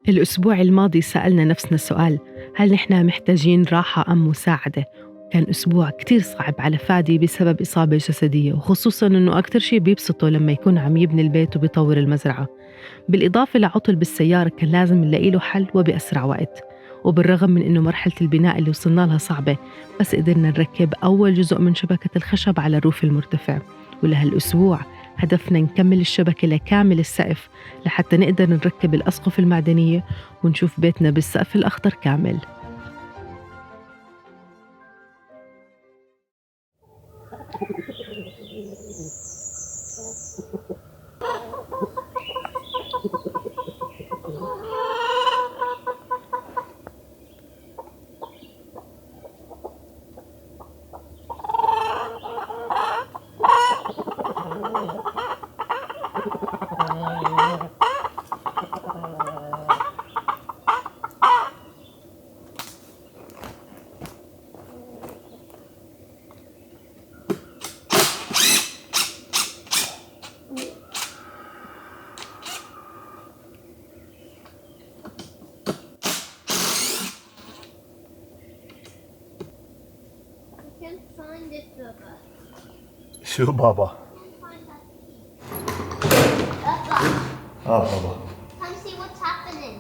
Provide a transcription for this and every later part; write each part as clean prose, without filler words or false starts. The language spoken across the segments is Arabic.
الأسبوع الماضي سألنا نفسنا سؤال: هل نحن محتاجين راحة أم مساعدة؟ كان أسبوع كتير صعب على فادي بسبب إصابة جسدية، وخصوصاً أنه أكتر شي بيبسطه لما يكون عم يبني البيت وبيطور المزرعة. بالإضافة لعطل بالسيارة كان لازم نلاقي له حل وبأسرع وقت. وبالرغم من أنه مرحلة البناء اللي وصلنا لها صعبة، بس قدرنا نركب أول جزء من شبكة الخشب على الروف المرتفع. ولهالأسبوع هدفنا نكمل الشبكة لكامل السقف لحتى نقدر نركب الأسقف المعدنية ونشوف بيتنا بالسقف الأخضر كامل. Can't find it, Baba. شو بابا؟ Can't find that key. Baba, بابا come see what's happening.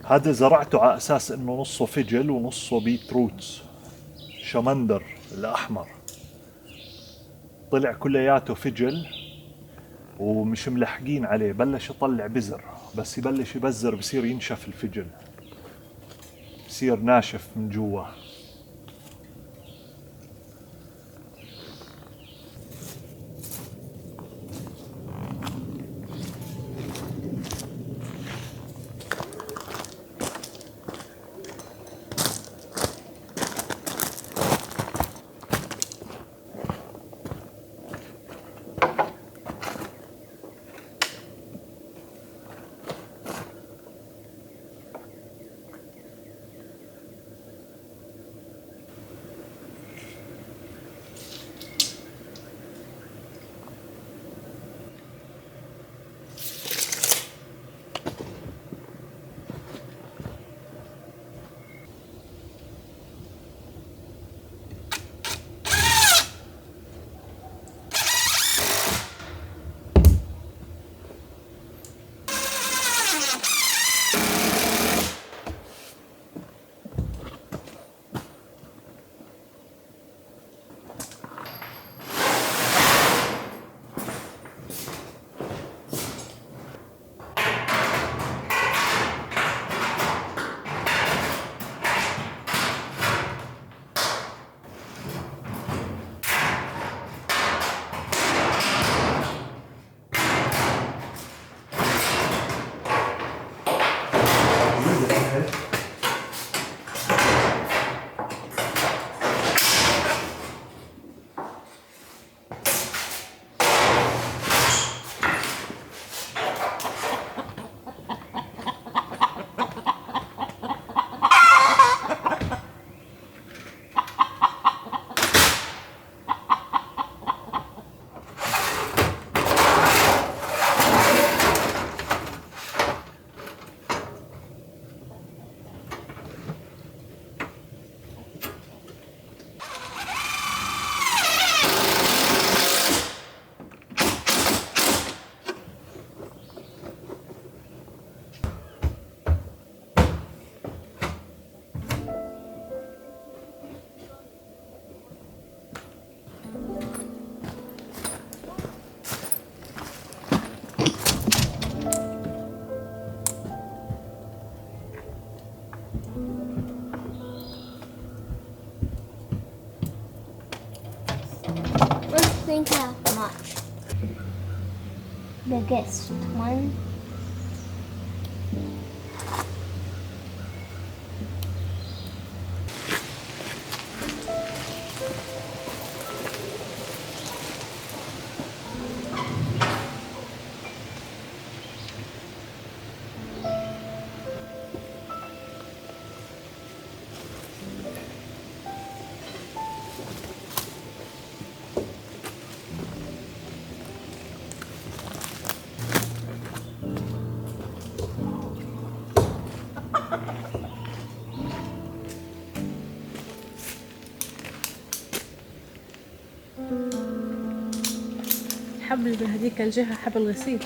هذا زرعته على أساس إنه نصه فجل ونصه بيت روتس شمندر الأحمر. طلع كلياته فجل ومش ملحقين عليه، بلش يطلع بزر، بس يبلش يبزر بصير ينشف الفجل، بصير ناشف من جوا. think how much? Biggest one. حبل بهديك الجهة حبل غسيل.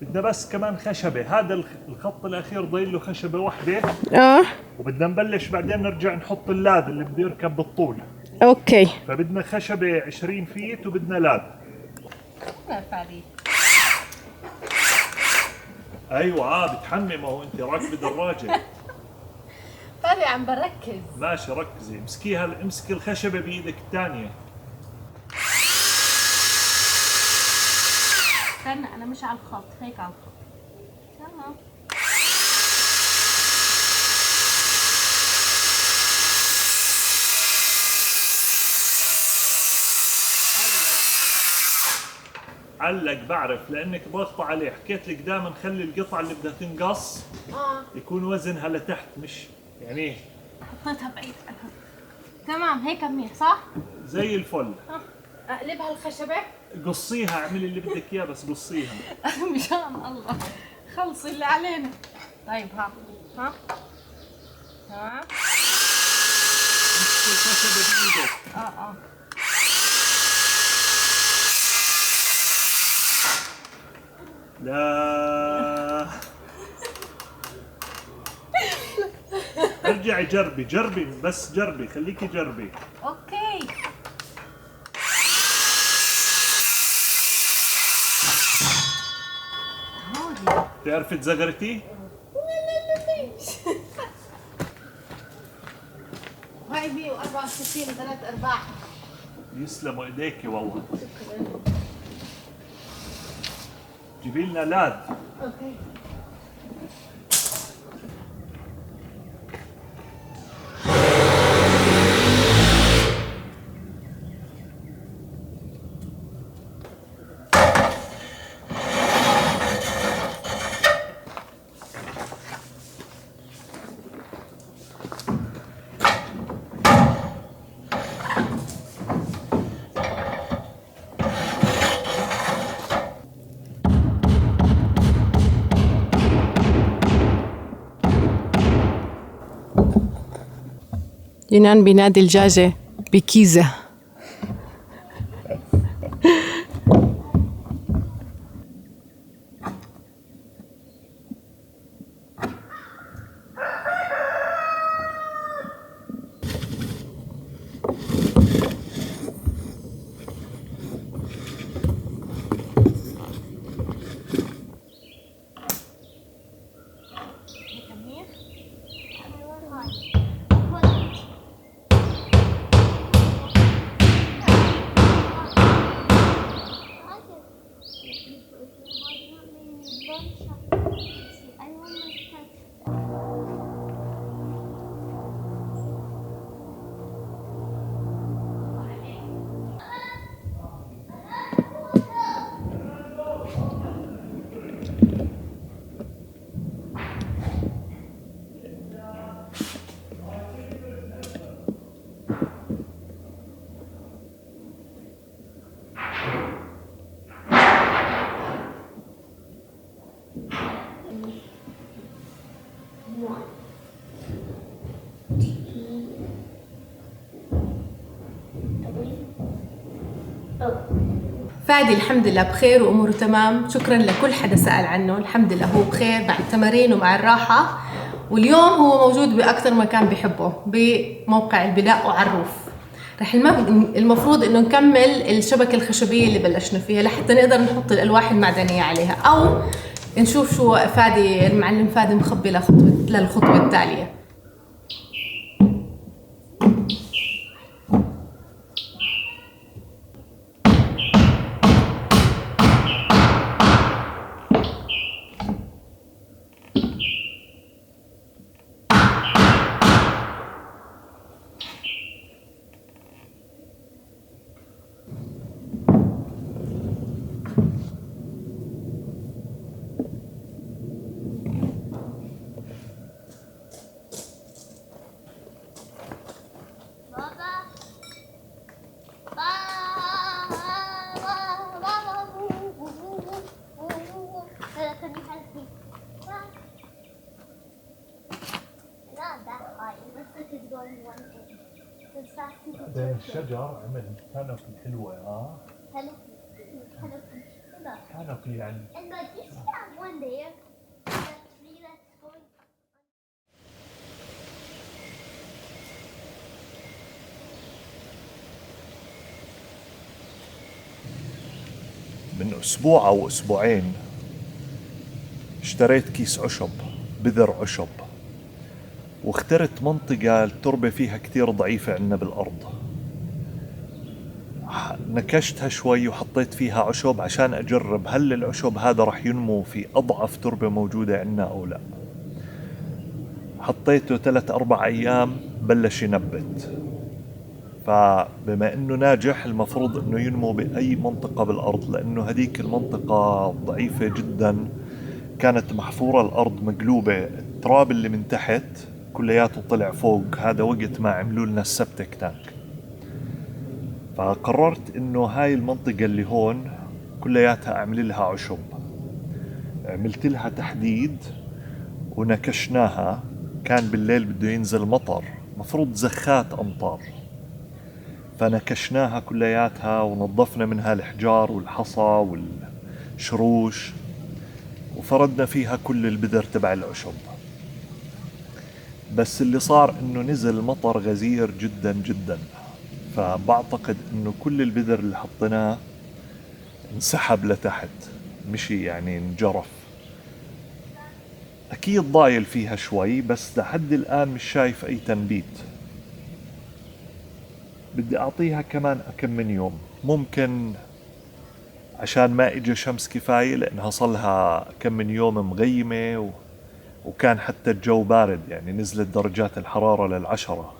بدنا بس كمان خشبة. هذا الخط الأخير ضايل له خشبة واحدة. وبدنا نبلش بعدين نرجع نحط اللاد اللي بده يركب بالطول. اوكي. فبدنا خشبة 20 فيت وبدنا لاد. ايوه بتحمي، ما هو انت راكبة دراجة. فادي عم بركز. ماشي ركزي، امسكيها، امسكي الخشبة بإيدك الثانية. استنى انا مش على الخط، هيك على الخط. تمام. علق بعرف لانك ضاغطة عليه. حكيت لك دائما خلي القطعة اللي بدها تنقص يكون وزنها لتحت، مش يعني حطيتها بعيد عنها. تمام هيك منيح صح؟ زي الفل. اقلبها الخشبة. قصيها، اعملي اللي بدك اياه بس قصيها. مشان الله خلصي اللي علينا. طيب ها تمام. امسكي الخشبة بإيدك. لا ارجعي جربي بس جربي، خليكي جربي. اوكي. بتعرفي تزغرتي؟ هاي 164 3/4. يسلموا ايديكي والله. جيبي لنا لاد. اوكي. يونان بينادي الدجاجة بكيزة. فادي الحمد لله بخير وأموره تمام. شكرا لكل حدا سأل عنه، الحمد لله هو بخير مع التمارين ومع الراحة. واليوم هو موجود بأكثر مكان بيحبه بموقع البناء وعروف. رح المفروض انه نكمل الشبكة الخشبية اللي بلشنا فيها لحتى نقدر نحط الألواح المعدنية عليها، أو نشوف شو فادي المعلم فادي مخبي للخطوة التالية. بعدين الشجر عمل كانوبي حلوة. كانوبي يعني. And like you see that one there, that tree that's going. من أسبوع أو أسبوعين اشتريت كيس عشب، بذر عشب، واخترت منطقة التربة فيها كتير ضعيفة عنا بالأرض. نكشتها شوي وحطيت فيها عشب عشان أجرب هل العشب هذا رح ينمو في أضعف تربة موجودة عنا أو لا. حطيته 3-4 أيام بلش ينبت، فبما أنه ناجح المفروض أنه ينمو بأي منطقة بالأرض، لأنه هديك المنطقة ضعيفة جدا، كانت محفورة الأرض مقلوبة، التراب اللي من تحت كلياته طلع فوق. هذا وقت ما عملوا لنا السبتك تانك. فقررت انه هاي المنطقة اللي هون كلياتها اعمل لها عشب. عملت لها تحديد ونكشناها. كان بالليل بده ينزل مطر، مفروض زخات امطار، فنكشناها كلياتها ونظفنا منها الحجار والحصى والشروش، وفردنا فيها كل البذر تبع العشب. بس اللي صار انه نزل مطر غزير جدا جدا، فبعتقد انه كل البذر اللي حطيناه انسحب لتحت، مشي يعني انجرف. اكيد ضايل فيها شوي، بس لحد الان مش شايف اي تنبيت. بدي اعطيها كمان كم من يوم، ممكن عشان ما اجى شمس كفاية، لانها صلها كم من يوم مغيمة وكان حتى الجو بارد، يعني نزلت درجات الحرارة لل10.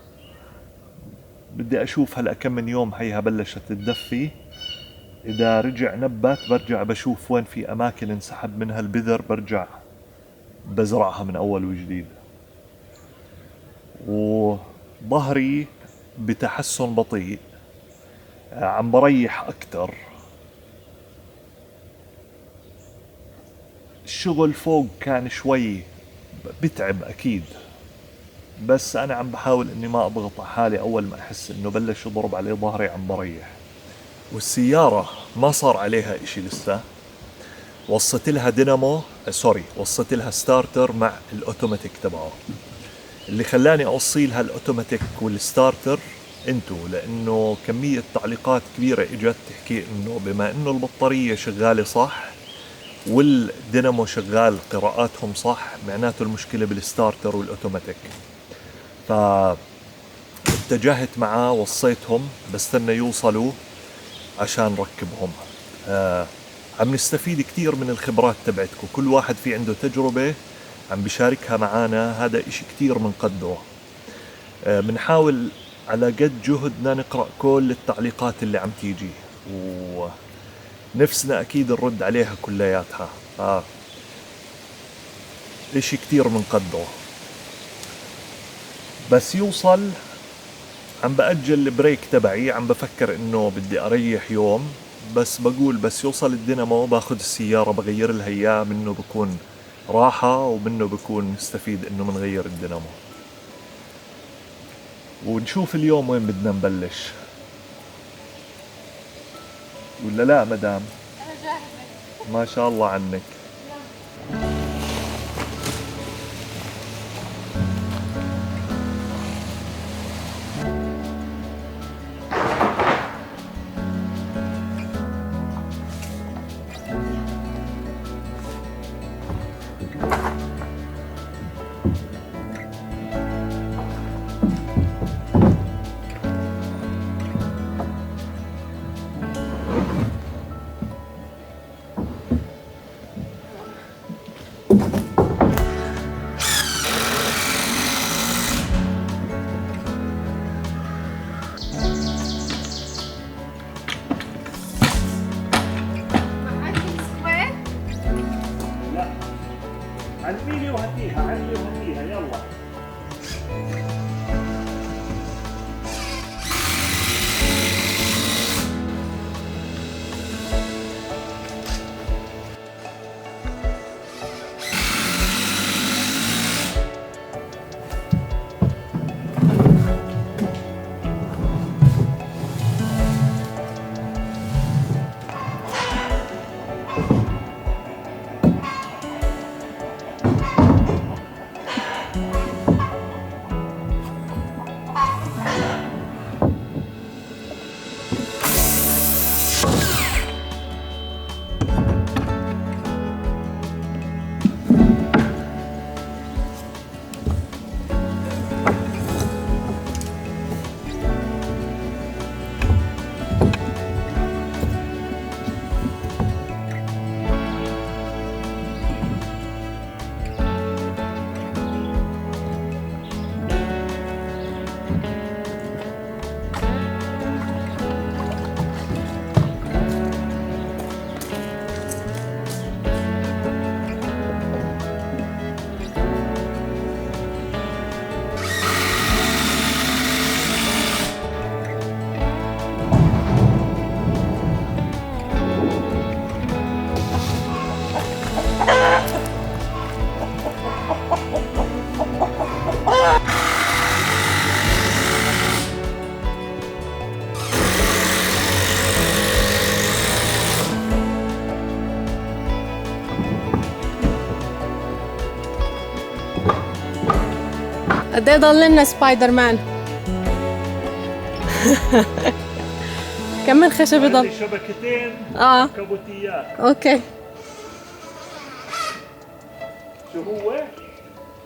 بدي اشوف هلا كم من يوم هيها بلشت تدفي. اذا رجع نبت برجع بشوف وين في اماكن انسحب منها البذر، برجع بزرعها من اول وجديد. وظهري بتحسن بطيء، عم بريح اكتر. الشغل فوق كان شوي بتعب اكيد، بس انا عم بحاول اني ما اضغط على حالي. اول ما احس انه بلش يضرب عليه ظهري عم بريح. والسيارة ما صار عليها اشي لسه. وصلت لها دينامو، وصلت لها ستارتر مع الاوتوماتيك تبعه. اللي خلاني اوصي لها الاوتوماتيك والستارتر انتو، لانه كمية تعليقات كبيرة اجت تحكي انه بما انه البطارية شغالة صح والدينامو شغال قراءاتهم صح، معناته المشكلة بالستارتر والاوتوماتيك. فاتجهت معاه، وصيتهم، بستنى يوصلوا عشان ركبهم. عم نستفيد كتير من الخبرات تبعتكم، كل واحد في عنده تجربة عم بشاركها معانا، هذا اشي كتير منقدره. بنحاول على قد جهدنا نقرأ كل التعليقات اللي عم تيجي، ونفسنا اكيد نرد عليها كلياتها. اشي كتير منقدره. بس يوصل عم بأجل البريك تبعي، عم بفكر انه بدي اريح يوم، بس بقول بس يوصل الدينامو باخد السيارة بغير لها اياه، منه بكون راحة ومنه بكون نستفيد انه منغير الدينامو. ونشوف اليوم وين بدنا نبلش. ولا لا مدام؟ ما شاء الله عنك. لا، علميني وهديها، علمي وهديها، يلا. قد ايه ضل لنا سبايدر مان؟ كم من خشب يضل؟ عندي شبكتين كبوتيات. اوكي. شو هو؟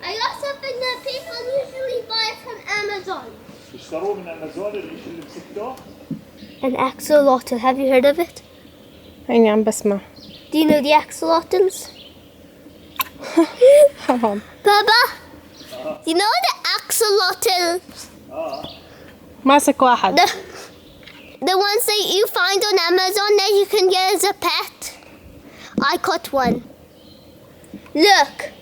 I got something that people usually buy from Amazon. اشتروه من امازون الشيء اللي مسكته؟ An axolotl. Have you heard of it? هيني عم بسمع. Do you know the axolotls? حرام. Baba, you know the axolotls? ماسك واحد. The ones that you find on Amazon that you can get as a pet? I caught one. Look.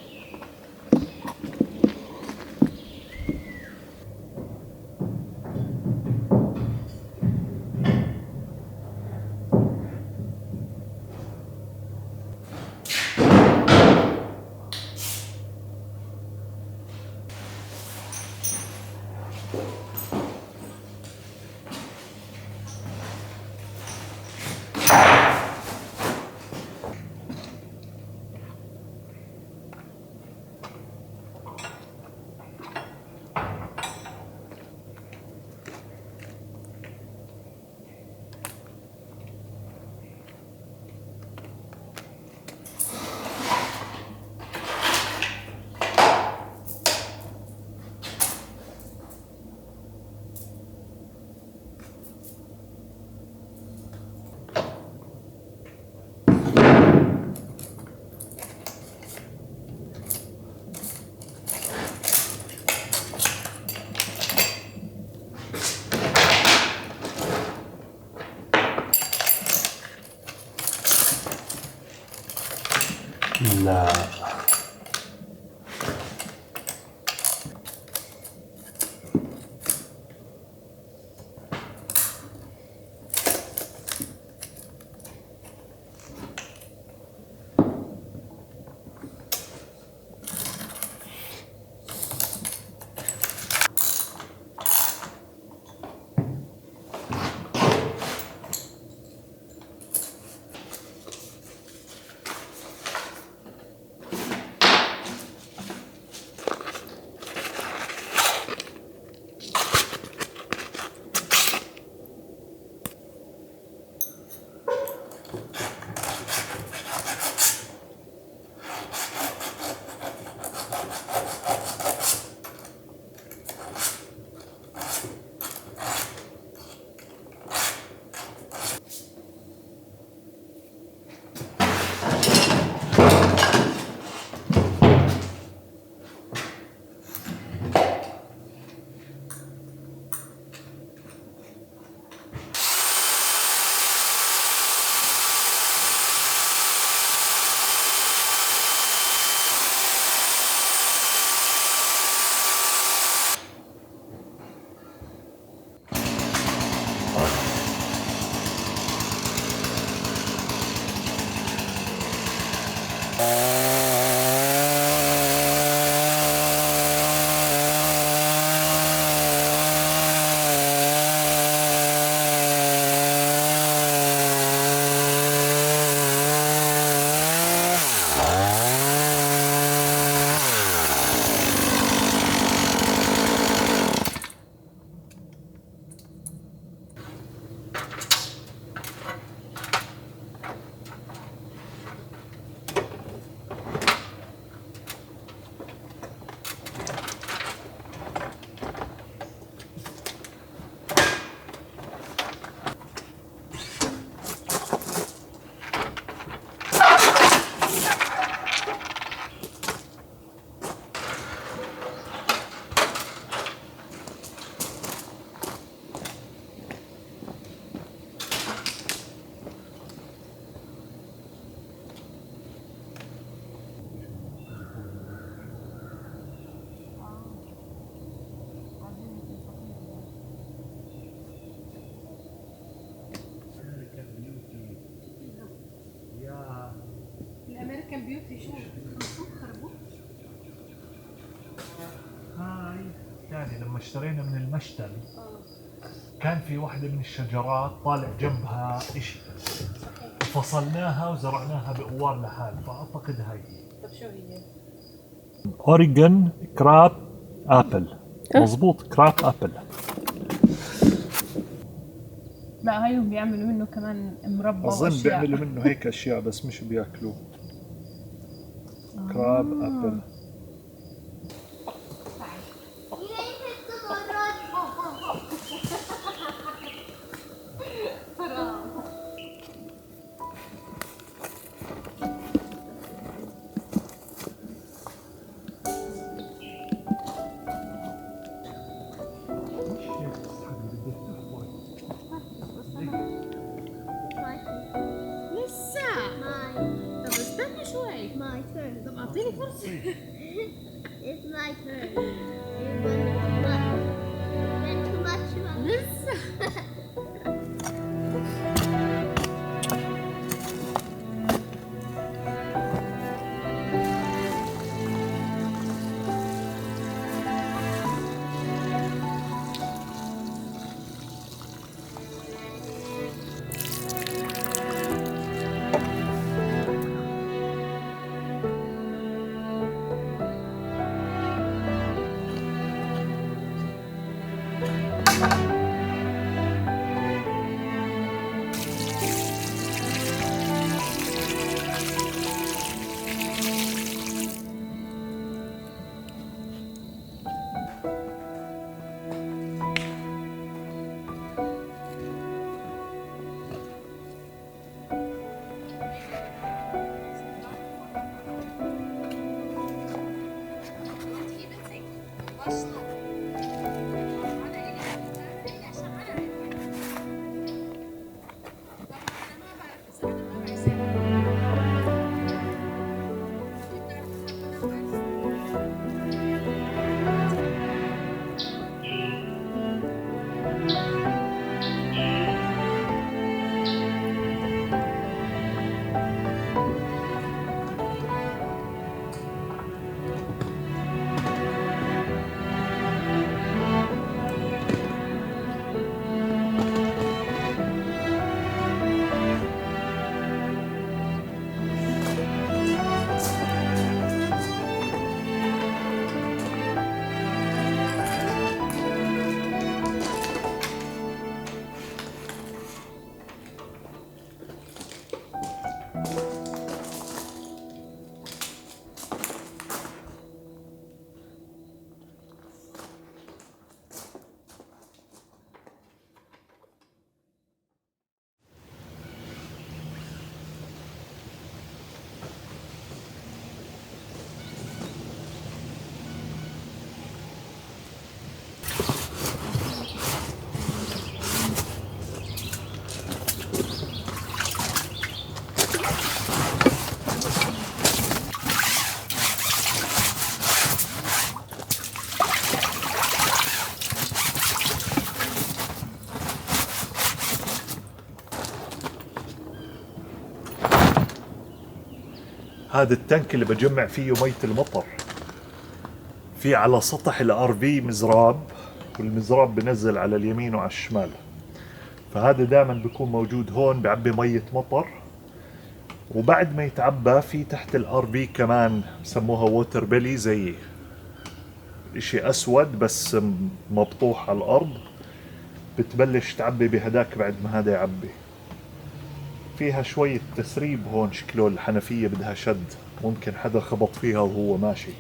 لا الامريكان بيوتي شو هاي يعني لما اشترينا من المشتل كان في واحدة من الشجرات طالع جنبها اشي، فصلناها وزرعناها بقوار لحال، فاعتقد هاي. طب شو هي؟ اوريجن كراب ابل. مزبوط، كراب ابل. لا هايهم بيعملوا منه كمان مربى اظن واشياء. بيعملوا منه هيك اشياء بس مش بياكلوه. كراب ابل. لسه. طب استنى شوي. My turn. طب اعطيني فرصة. It's my turn. You want too much? لسه. هذا التانك اللي بجمع فيه مية المطر. في على سطح الار في مزراب، والمزراب بنزل على اليمين وعلى الشمال، فهذا دائما بيكون موجود هون بعبي مية مطر. وبعد ما يتعبى في تحت الار في كمان بسموها ووتر بيلي، زي اشي اسود بس مبطوح على الارض، بتبلش تعبي بهداك بعد ما هذا يعبي. فيها شوية تسريب هون، شكله الحنفية بدها شد، ممكن حدا خبط فيها وهو ماشي.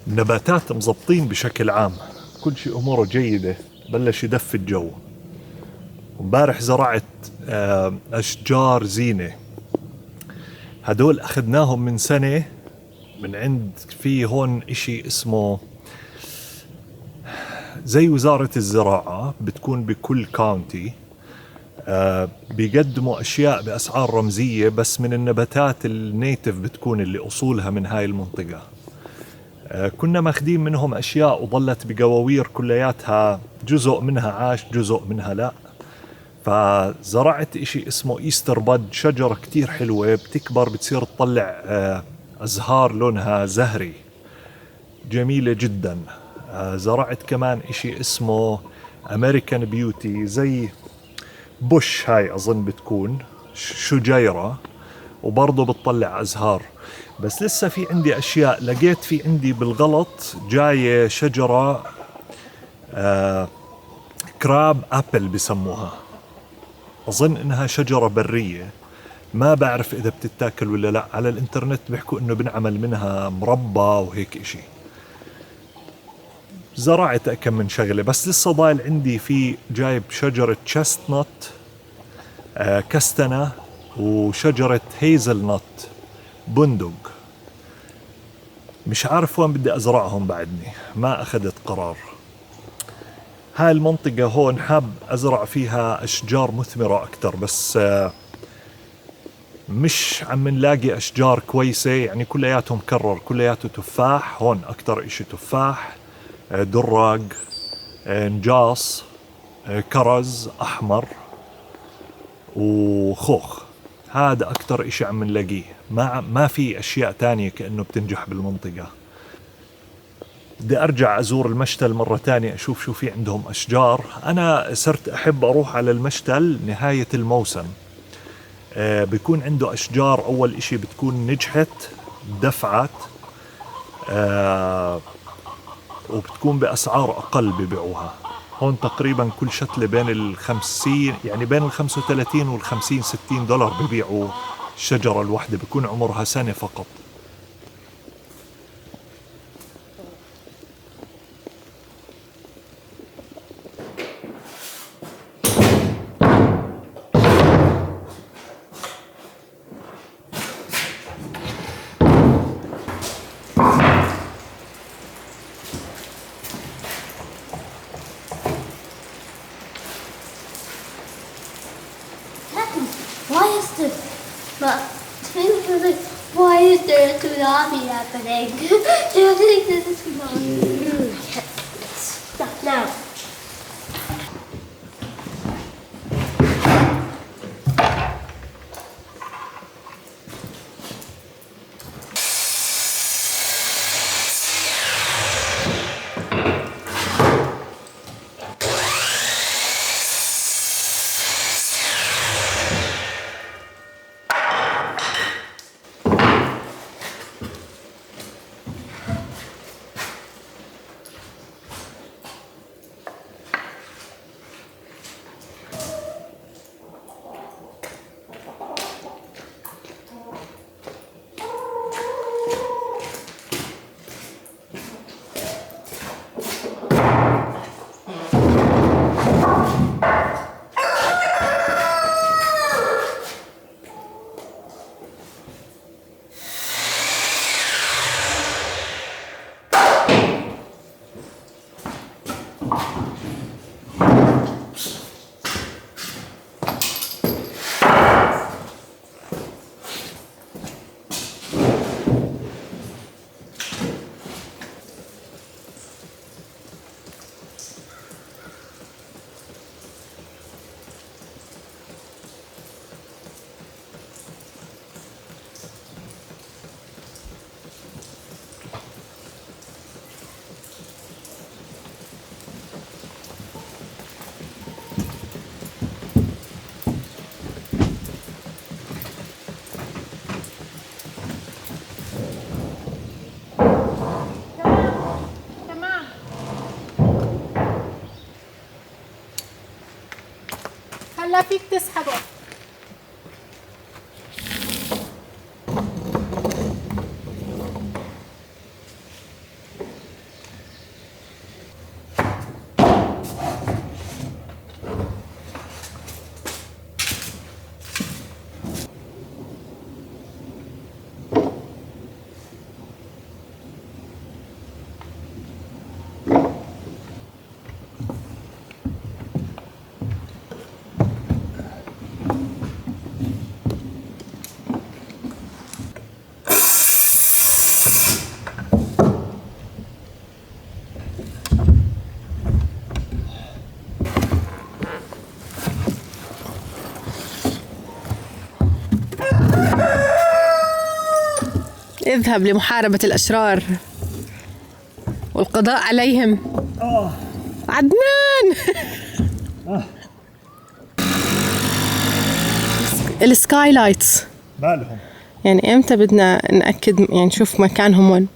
النباتات مزبطين بشكل عام، كل شيء أموره جيدة، بلش يدفي الجو. ومبارح زرعت أشجار زينة، هدول أخذناهم من سنة من عند في هون إشي اسمه زي وزارة الزراعة، بتكون بكل كاونتي، بيقدموا أشياء بأسعار رمزية بس من النباتات النيتف، بتكون اللي أصولها من هاي المنطقة. كنا ماخدين منهم أشياء وظلت بقواوير كلياتها، جزء منها عاش جزء منها لا. فزرعت إشي اسمه إيستر باد، شجرة كتير حلوة، بتكبر بتصير تطلع أزهار لونها زهري جميلة جدا. زرعت كمان إشي اسمه أمريكان بيوتي، زي بوش، هاي أظن بتكون شجيرة وبرضه بتطلع أزهار. بس لسه في عندي أشياء، لقيت في عندي بالغلط جاية شجرة كراب أبل بسموها، أظن إنها شجرة برية، ما بعرف إذا بتتاكل ولا لا. على الإنترنت بيحكوا إنه بنعمل منها مربى وهيك إشي. زرعت كم من شغلة، بس لسه ضايل عندي في جايب شجرة تشستنت كستنة، وشجرة هيزل نت بندق. مش عارف وين بدي أزرعهم بعدني، ما أخذت قرار. هاي المنطقة هون حاب أزرع فيها أشجار مثمرة أكتر، بس مش عم نلاقي أشجار كويسة، يعني كلياتهم كرر، كلياته تفاح. هون أكتر إشي تفاح، دراج، نجاص، كرز أحمر وخوخ. هذا أكتر إشي عم نلاقيه، ما في أشياء تانية كأنه بتنجح بالمنطقة. بدي أرجع أزور المشتل مرة تانية، أشوف شو في عندهم أشجار. أنا صرت أحب أروح على المشتل نهاية الموسم، بيكون عنده أشجار أول إشي بتكون نجحت دفعت، وبتكون بأسعار أقل ببيعوها. هون تقريبا كل شتلة بين 50، يعني بين 35 وال50 60 دولار ببيعوا الشجرة الواحدة، بيكون عمرها سنة فقط. Why is this? But think of it. Why is there a tsunami happening? Do you think this is tsunami? Stop now. ولا فيك تسحبه؟ اذهب لمحاربة الأشرار والقضاء عليهم. عدنان. السكاي لايتس مالهم؟ يعني امتى بدنا نأكد يعني نشوف مكانهم وين؟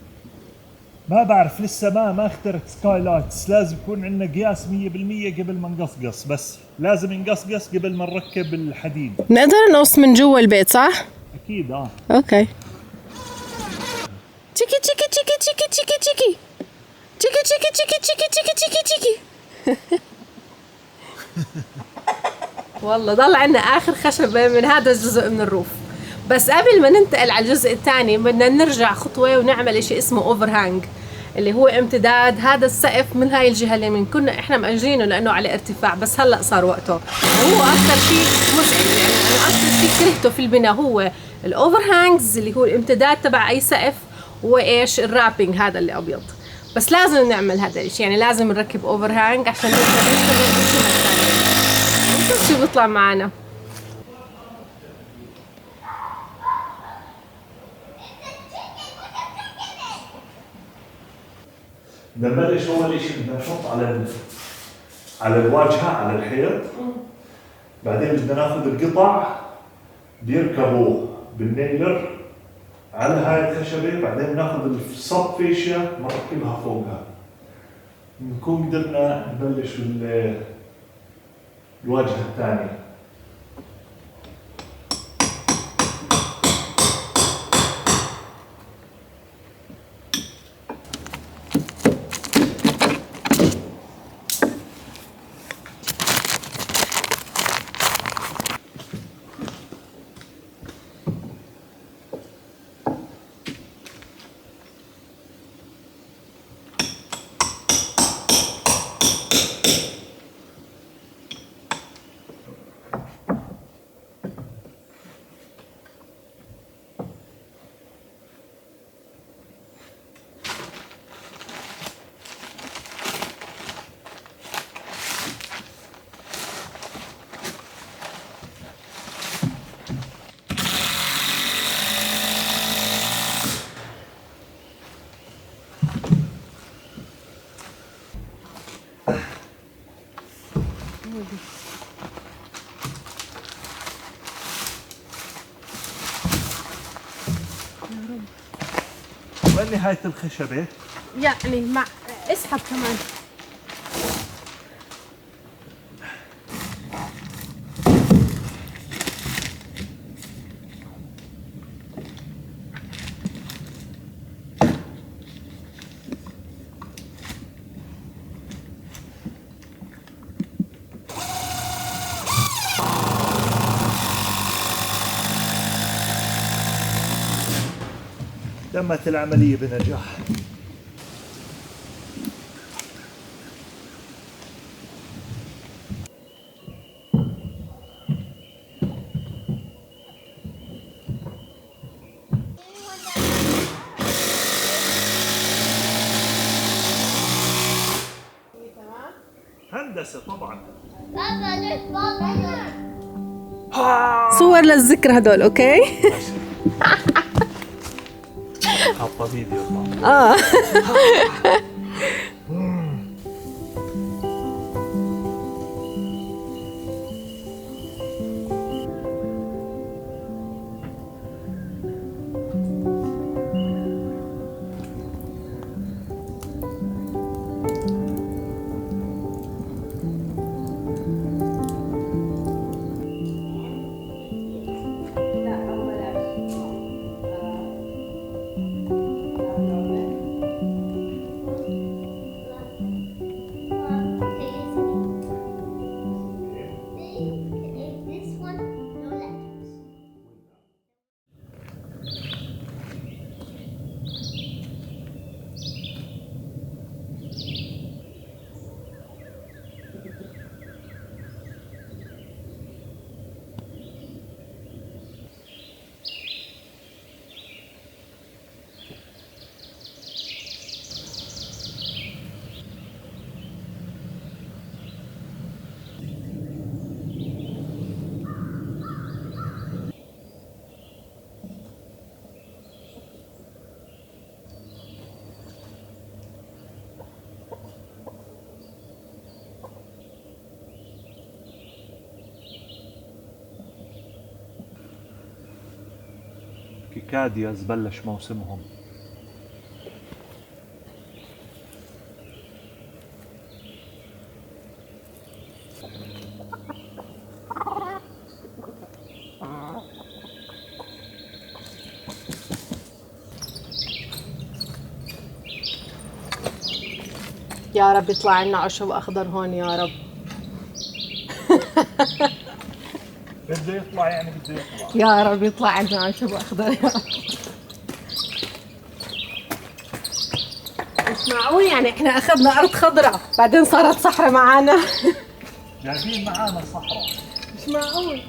ما بعرف لسه ما اخترت سكاي لايتس. لازم يكون عندنا قياس 100% قبل ما نقصقص. بس لازم نقصقص قبل ما نركب الحديد. نقدر نقص من جوا البيت صح؟ اكيد. اوكي. تشيكي تشيكي تشيكي تشيكي تشيكي تشيكي تشيكي تشيكي تشيكي تشيكي تشيكي تشيكي. والله ضل عندنا آخر خشبة من هذا الجزء من الروف. بس قبل ما ننتقل على الجزء الثاني بدنا نرجع خطوة ونعمل شيء اسمه اوفر هانج، اللي هو امتداد هذا السقف من هاي الجهة اللي من كنا احنا مأجرينه لأنه على ارتفاع، بس هلأ صار وقته. وهو أكثر شيء مزعج، يعني أنا أكثر شيء كرهته في البناء هو الاوفر هانجز اللي هو الامتداد تبع أي سقف، وايش الرابينج هذا اللي أبيض. بس لازم نعمل هذا الشيء، يعني لازم نركب اوفر هانج عشان نقدر نشتغل بالشيء الثاني. نشوف شو بيطلع معنا. بدنا نبلش. اول شيء بدنا نحط على الواجهه على الحيط. بعدين بدنا ناخذ القطع بيركبوا بالنيلر على هاي الخشبه. بعدين ناخذ الصب فيشيا نركبها فوقها. نكون قدرنا نبلش الواجهه الثانيه. وين نهاية الخشبة؟ يعني مع اسحب كمان. تمت العملية بنجاح. هندسة طبعا. صور للذكر هدول. اوكي. حاطة فيديو طبعا. كيكادياز بلش موسمهم. يا رب يطلع لنا عشب اخضر هون يا رب. بده يطلع يعني بده يطلع. يا رب يطلع لنا عشب اخضر يا رب. مش معقول يعني احنا اخذنا ارض خضراء بعدين صارت صحراء معانا. جايبين معانا صحراء. مش معقول.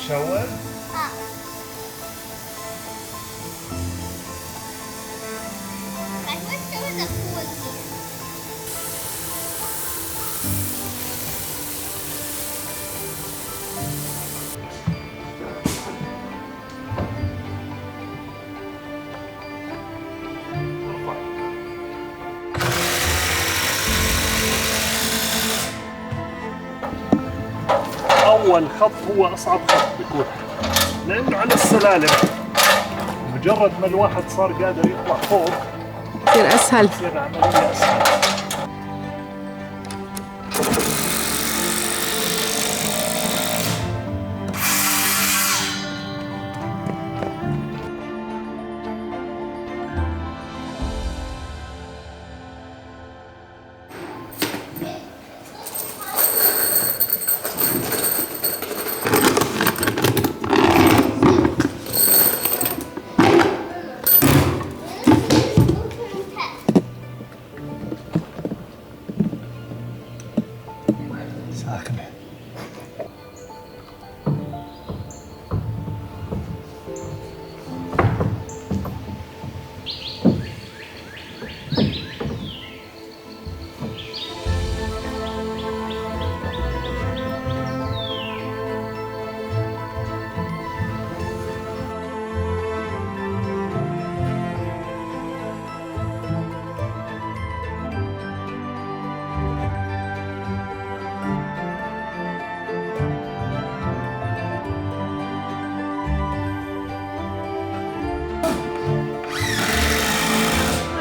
مشوق؟ I wish there was a pool here. أول خط هو أصعب خط بيكون، لأنه على السلالم مجرد ما الواحد صار قادر يطلع فوق يصير اسهل. يصير العملية أسهل. ساخنة.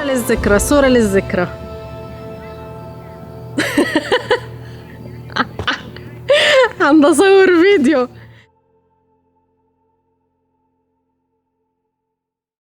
للذكرى، صورة للذكرى. عم بصور فيديو.